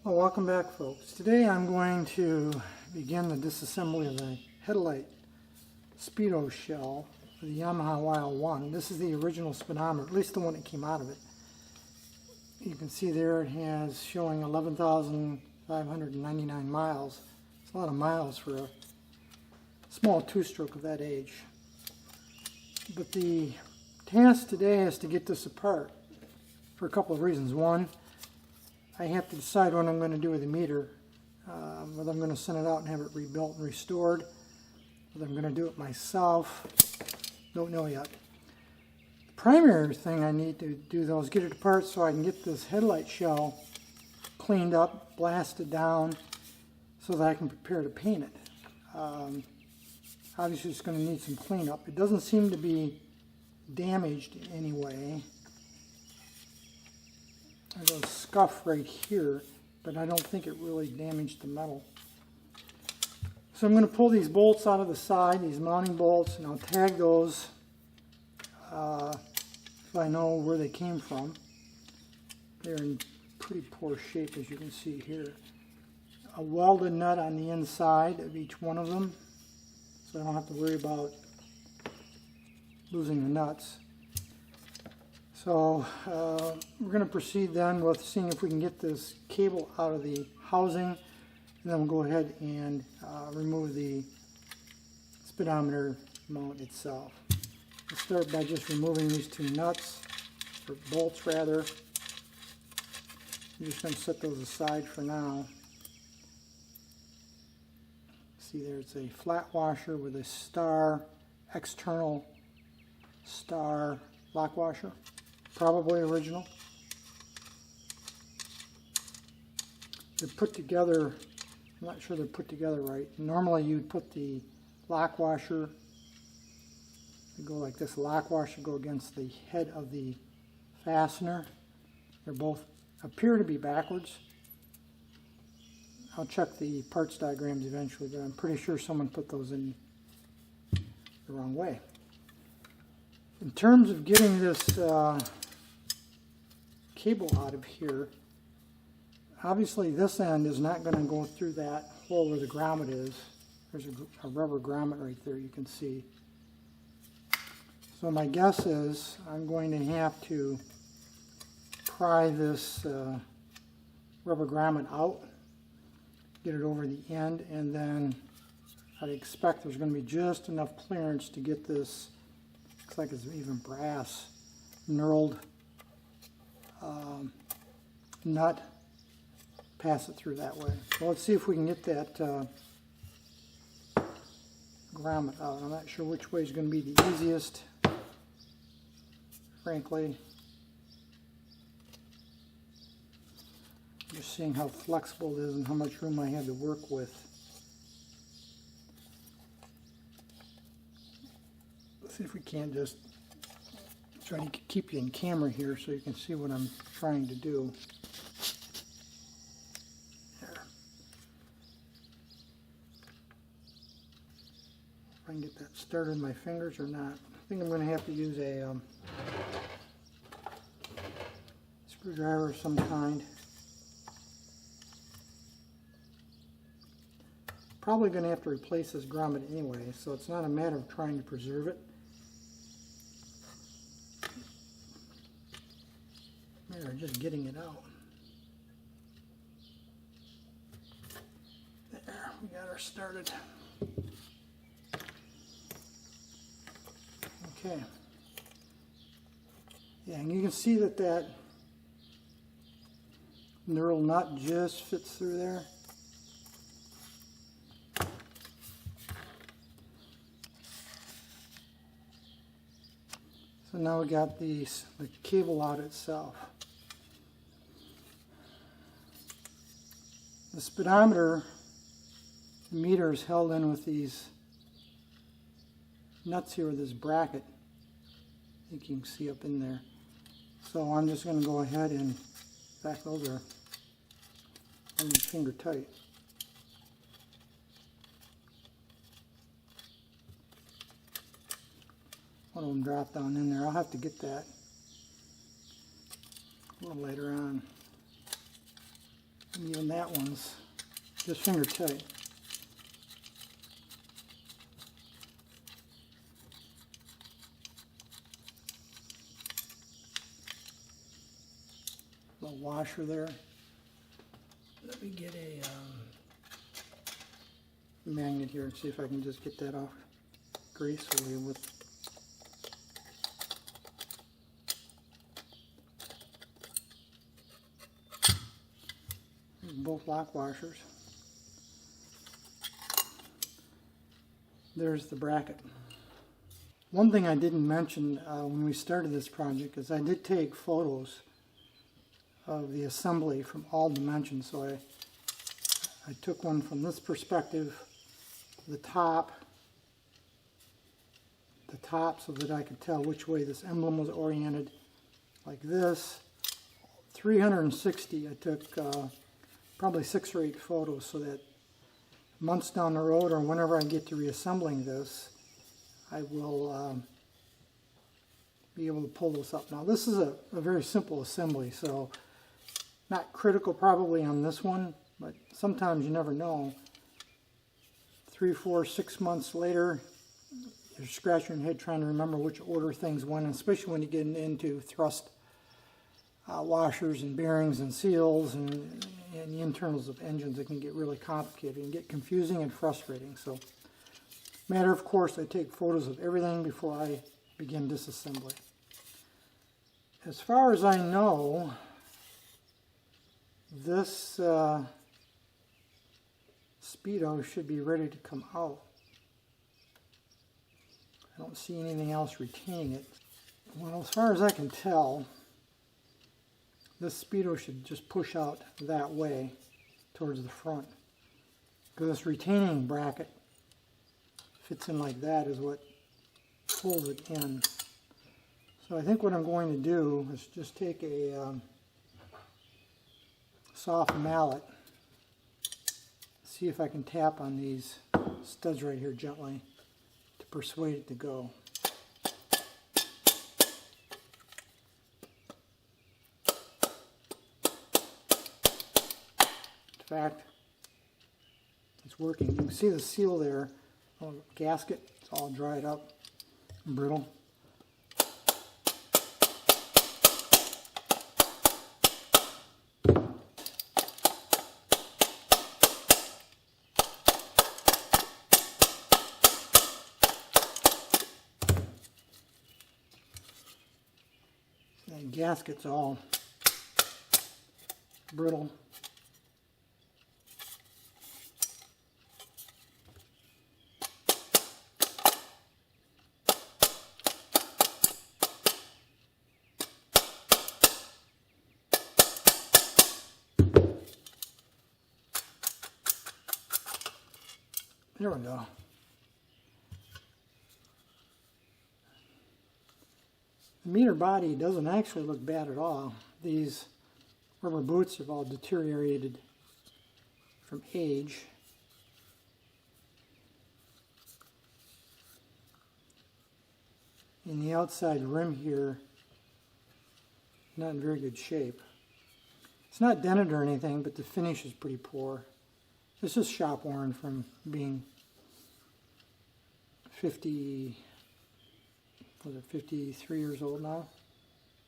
Well, welcome back, folks. Today I'm going to begin the disassembly of the Headlight Speedo shell for the Yamaha YL1. This is the original speedometer, at least the one that came out of it. You can see there it has showing 11,599 miles. It's a lot of miles for a small two-stroke of that age. But the task today is to get this apart for a couple of reasons. One, I have to decide what I'm going to do with the meter, whether I'm going to send it out and have it rebuilt and restored, whether I'm going to do it myself, don't know yet. The primary thing I need to do though is get it apart so I can get this headlight shell cleaned up, blasted down, so that I can prepare to paint it. Obviously it's going to need some cleanup. It doesn't seem to be damaged in any way. There's a scuff right here, but I don't think it really damaged the metal. So I'm going to pull these bolts out of the side, these mounting bolts, and I'll tag those if I know where they came from. They're in pretty poor shape, as you can see here. A welded nut on the inside of each one of them, so I don't have to worry about losing the nuts. So we're going to proceed then with seeing if we can get this cable out of the housing, and then we'll go ahead and remove the speedometer mount itself. We'll start by just removing these two nuts, or bolts rather. I'm just going to set those aside for now. See there, it's a flat washer with a star, external star lock washer. Probably original. They're put together, I'm not sure they're put together right. Normally you'd put the lock washer, they go like this, lock washer go against the head of the fastener. They both appear to be backwards. I'll check the parts diagrams eventually, but I'm pretty sure someone put those in the wrong way. In terms of getting this cable out of here, obviously this end is not going to go through that hole where the grommet is. There's a rubber grommet right there, you can see. So my guess is I'm going to have to pry this rubber grommet out, get it over the end, and then I'd expect there's going to be just enough clearance to get this, looks like it's even brass, knurled nut, pass it through that way. So let's see if we can get that grommet out. I'm not sure which way is going to be the easiest, frankly. Just seeing how flexible it is and how much room I have to work with. Let's see if we can just try to keep you in camera here so you can see what I'm trying to do. There. If I can get that started with my fingers or not. I think I'm going to have to use a screwdriver of some kind. Probably going to have to replace this grommet anyway, so it's not a matter of trying to preserve it. Or just getting it out. There, we got her started. Okay. Yeah, and you can see that that knurled nut just fits through there. So now we got the cable out itself. The speedometer, the meter is held in with these nuts here with this bracket. I think you can see up in there. So I'm just going to go ahead and, in fact, those are finger tight. One of them dropped down in there. I'll have to get that a little later on. And even that one's just finger tight. Little washer there. Let me get a magnet here and see if I can just get that off gracefully with both lock washers. There's the bracket. One thing I didn't mention when we started this project is I did take photos of the assembly from all dimensions. So I took one from this perspective, the top so that I could tell which way this emblem was oriented, like this. 360, I took probably 6 or 8 photos so that months down the road or whenever I get to reassembling this, I will be able to pull this up. Now this is a very simple assembly, so not critical probably on this one, but sometimes you never know. 3, 4, 6 months later, you're scratching your head trying to remember which order things went, and especially when you get into thrust washers and bearings and seals and the internals of engines. It can get really complicated and get confusing and frustrating. So, matter of course, I take photos of everything before I begin disassembly. As far as I know, this Speedo should be ready to come out. I don't see anything else retaining it. Well, as far as I can tell, this Speedo should just push out that way towards the front, because this retaining bracket fits in like that is what pulls it in. So I think what I'm going to do is just take a soft mallet, see if I can tap on these studs right here gently to persuade it to go. In fact, it's working. You can see the seal there, oh, gasket, it's all dried up and brittle. That gasket's all brittle. There we go. The meter body doesn't actually look bad at all. These rubber boots have all deteriorated from age. And the outside rim here, not in very good shape. It's not dented or anything, but the finish is pretty poor. This is shop worn from being 53 years old now?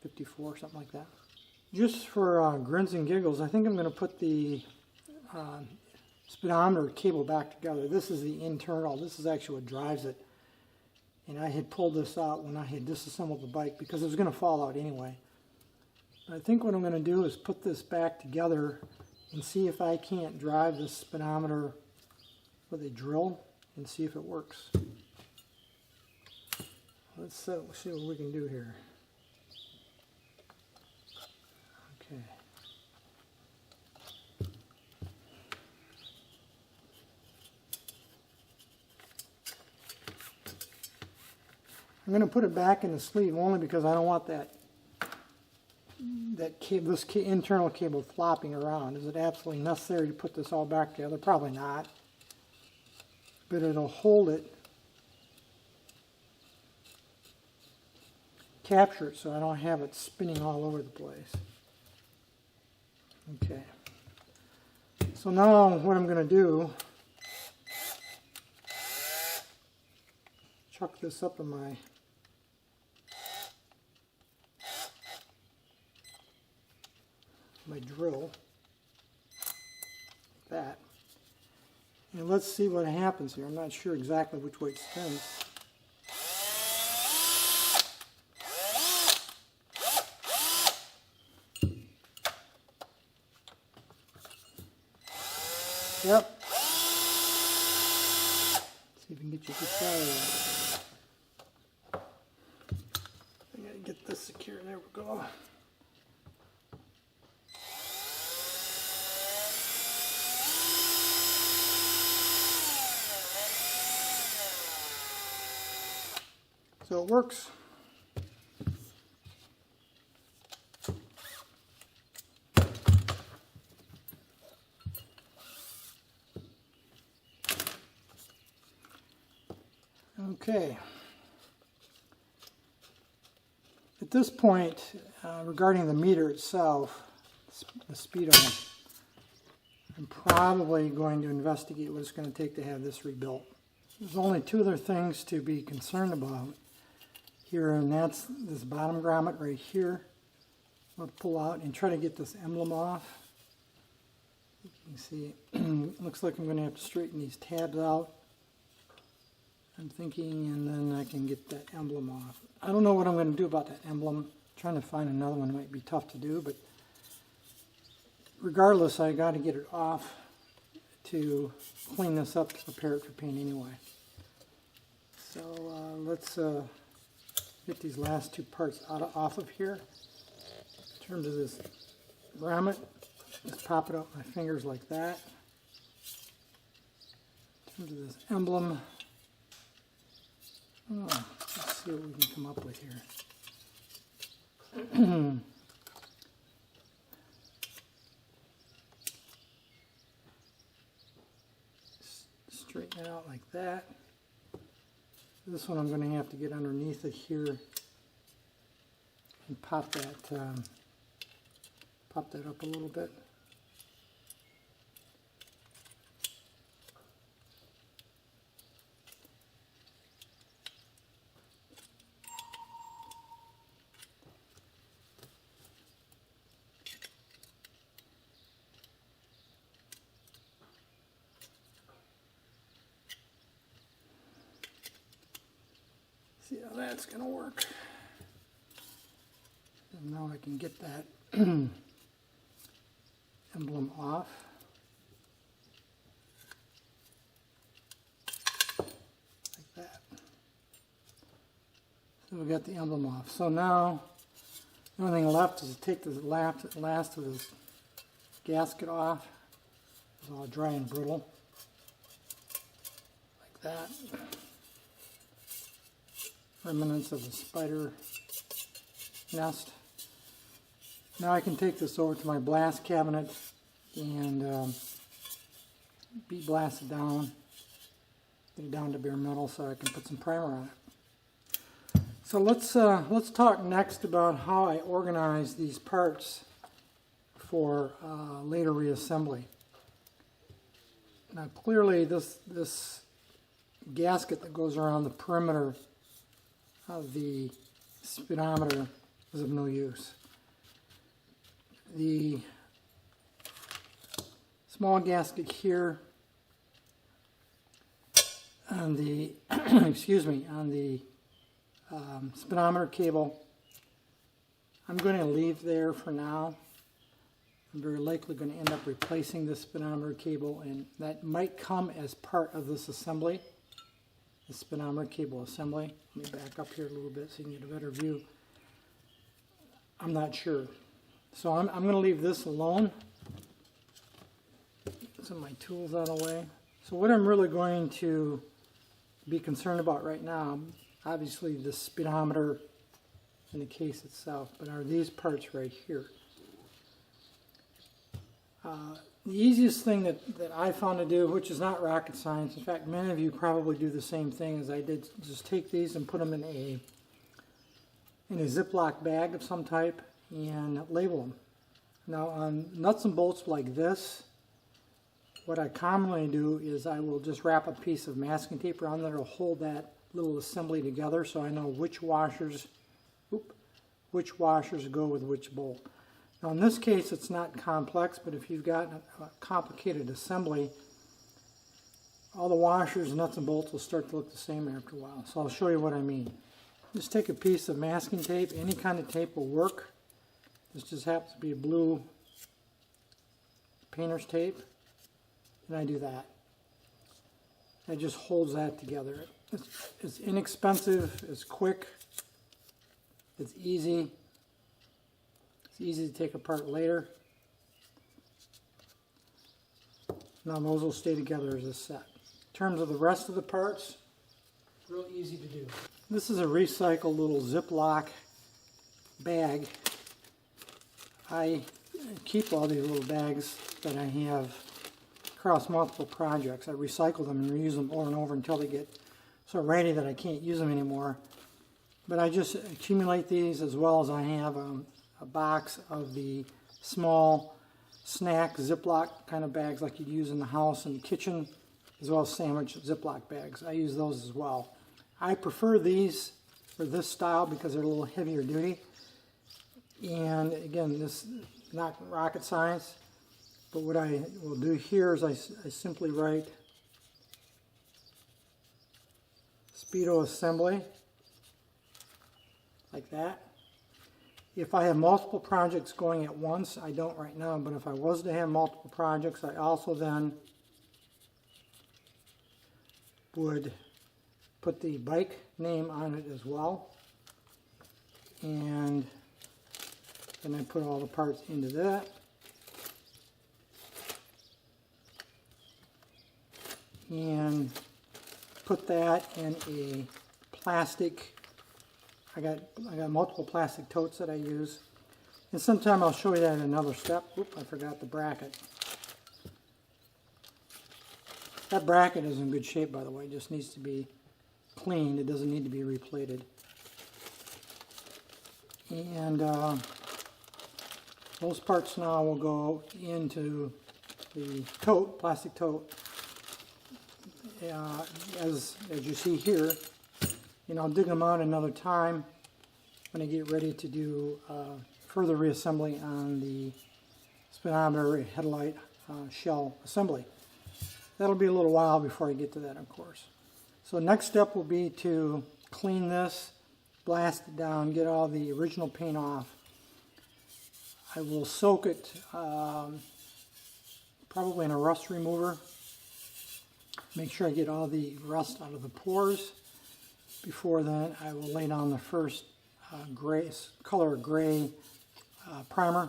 54, something like that. Just for grins and giggles, I think I'm going to put the speedometer cable back together. This is the internal. This is actually what drives it. And I had pulled this out when I had disassembled the bike because it was going to fall out anyway. But I think what I'm going to do is put this back together and see if I can't drive the speedometer with a drill and see if it works. Let's see what we can do here. Okay. I'm going to put it back in the sleeve only because I don't want this internal cable flopping around. Is it absolutely necessary to put this all back together? Probably not. But it'll hold it, capture it so I don't have it spinning all over the place. Okay. So now what I'm going to do, chuck this up in my drill, like that. And let's see what happens here. I'm not sure exactly which way it spins. Yep. See if we can get you a good shot of that. I gotta get this secure. There we go. So it works. Okay. At this point, regarding the meter itself, the speedometer, I'm probably going to investigate what it's going to take to have this rebuilt. There's only two other things to be concerned about here, and that's this bottom grommet right here. I'll pull out and try to get this emblem off. You can see, it looks like I'm going to have to straighten these tabs out, I'm thinking, and then I can get that emblem off. I don't know what I'm going to do about that emblem. Trying to find another one might be tough to do, but regardless, I got to get it off to clean this up to prepare it for paint anyway. So let's get these last two parts off of here. In terms of this grommet, just pop it out with my fingers like that. In terms of this emblem, let's see what we can come up with here. Straighten it out like that. This one I'm going to have to get underneath it here and pop that up a little bit. See how that's going to work. And now I can get that emblem off. Like that. So we got the emblem off. So now the only thing left is to take the last of this gasket off. It's all dry and brittle. Like that. Remnants of a spider nest. Now I can take this over to my blast cabinet and bead blast it down, get it down to bare metal so I can put some primer on it. So let's talk next about how I organize these parts for later reassembly. Now clearly this gasket that goes around the perimeter of the speedometer is of no use. The small gasket here on the excuse me, on the speedometer cable, I'm going to leave there for now. I'm very likely going to end up replacing the speedometer cable, and that might come as part of this assembly. The speedometer cable assembly. Let me back up here a little bit so you can get a better view. I'm not sure. So I'm going to leave this alone. Get some of my tools out of the way. So what I'm really going to be concerned about right now, obviously the speedometer and the case itself, but are these parts right here. The easiest thing that I found to do, which is not rocket science, in fact many of you probably do the same thing as I did, just take these and put them in a Ziploc bag of some type and label them. Now on nuts and bolts like this, what I commonly do is I will just wrap a piece of masking tape around that will hold that little assembly together, so I know which washers go with which bolt. Now in this case it's not complex, but if you've got a complicated assembly, all the washers, nuts and bolts will start to look the same after a while. So I'll show you what I mean. Just take a piece of masking tape, any kind of tape will work. This just happens to be a blue painter's tape, and I do that. That just holds that together. It's inexpensive, it's quick, it's easy. It's easy to take apart later. Now those will stay together as a set. In terms of the rest of the parts, real easy to do. This is a recycled little Ziploc bag. I keep all these little bags that I have across multiple projects. I recycle them and reuse them over and over until they get so ratty that I can't use them anymore. But I just accumulate these, as well as I have a box of the small snack Ziploc kind of bags like you'd use in the house and the kitchen, as well as sandwich Ziploc bags. I use those as well. I prefer these for this style because they're a little heavier duty. And again, this is not rocket science, but what I will do here is I simply write Speedo Assembly, like that. If I have multiple projects going at once, I don't right now, but if I was to have multiple projects, I also then would put the bike name on it as well. And then I put all the parts into that. And put that in a plastic. I got multiple plastic totes that I use. And sometime I'll show you that in another step. Oop, I forgot the bracket. That bracket is in good shape, by the way. It just needs to be cleaned. It doesn't need to be replated. And those parts now will go into the tote, plastic tote. As you see here, and I'll dig them out another time when I get ready to do further reassembly on the speedometer headlight shell assembly. That'll be a little while before I get to that, of course. So next step will be to clean this, blast it down, get all the original paint off. I will soak it probably in a rust remover. Make sure I get all the rust out of the pores. Before then, I will lay down the first color gray primer,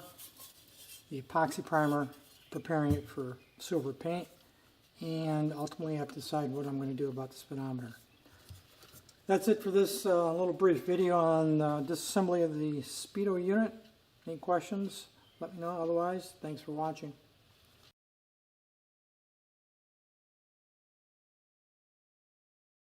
the epoxy primer, preparing it for silver paint, and ultimately I have to decide what I'm going to do about the speedometer. That's it for this little brief video on disassembly of the Speedo unit. Any questions? Let me know. Otherwise, thanks for watching.